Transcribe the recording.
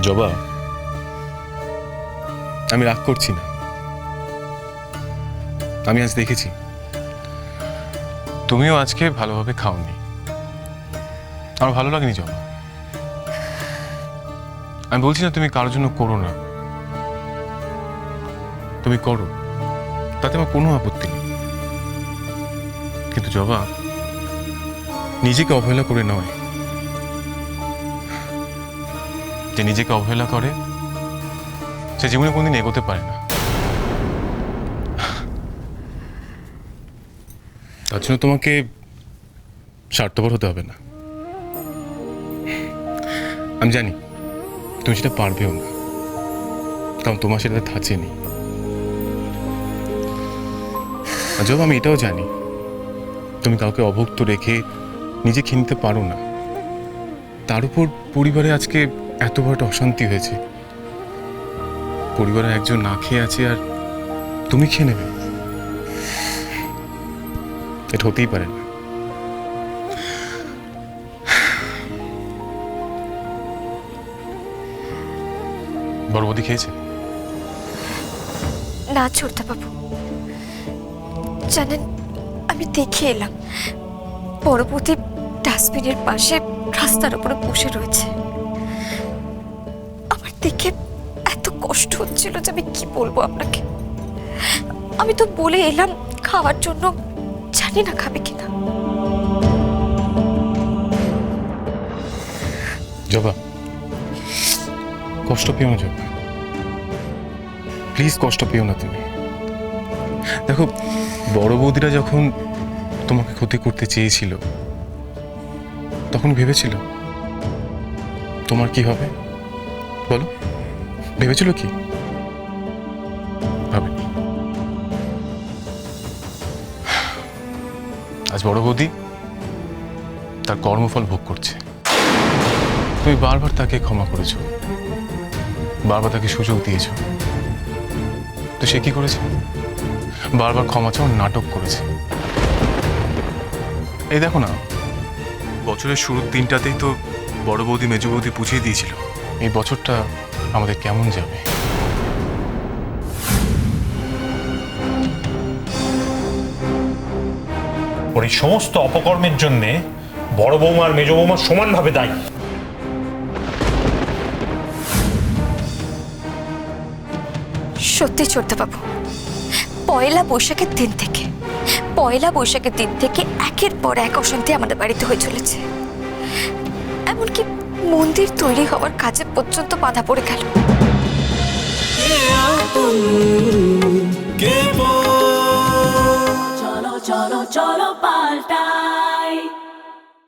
জবা, আমি রাগ করছি না। আমি আজ দেখেছি তুমিও আজকে ভালোভাবে খাওনি। আমার ভালো লাগেনি জবা। আমি বলছি না তুমি কারোর জন্য করো না, তুমি করো, তাতে আমার কোনো আপত্তি নেই। কিন্তু জবা, নিজেকে অবহেলা করে নয়। যে নিজেকে অবহেলা করে সে জীবনে কোনদিন এগোতে পারে না। তার জন্য তোমাকে স্বার্থপর হতে হবে না। আমি জানি তুমি সেটা পারবেও না, কারণ তোমার সেটা ধাঁচে নেই। আর জব, আমি এটাও জানি তুমি কাউকে অভুক্ত রেখে নিজে খেয়ে নিতে পারো না। তার উপর পরিবারে আজকে এত বড় একটা অশান্তি হয়েছে। পরিবারের একজন না খেয়ে আছে আর তুমি খেয়ে নেবে, এটা হতেই পারে না। বড় বৌদি খেয়েছে? না ছোটদা বাবু, জানেন আমি দেখে এলাম পরবর্তী ডাস্টবিনের পাশে রাস্তার উপরে বসে রয়েছে। আমার দেখে এত কষ্ট হচ্ছিল যে আমি কি বলবো আপনাকে। আমি তো বলে এলাম খাওয়ার জন্য, জানি না খাবে কিনা। জবা, কষ্ট পেও না জবা, প্লিজ কষ্ট পেও না তুমি। দেখো, বড় বৌদিরা যখন তোমাকে ক্ষতি করতে চেয়েছিল তখন ভেবেছিল তোমার কি হবে? বলো, ভেবেছিল কি? ভাবেনি। আজ বড় বৌদি তার কর্মফল ভোগ করছে। তুমি বারবার তাকে ক্ষমা করেছো, বারবার তাকে সুযোগ দিয়েছো, তো সে কি করেছে? বারবার ক্ষমা চাওয়ার নাটক করেছে। এই দেখো না, বছরের শুরুর দিনটাতেই তো বড় বৌদি মেজ বৌদি বুঝিয়ে দিয়েছিল এই বছরটা আমাদের কেমন যাবে। ওর এই সমস্ত অপকর্মের জন্যে বড় বৌমা আর মেজ বৌমা সমানভাবে দায়ী। সত্যি ছোটদা বাবু, পয়লা বৈশাখের দিন থেকে একের পর এক অশান্তি আমাদের বাড়িতে হয়ে চলেছে। এমনকি মন্দির তৈরি হওয়ার কাজে পর্যন্ত বাধা পড়ে গেল। চলো চলো চলো পাল্টাই।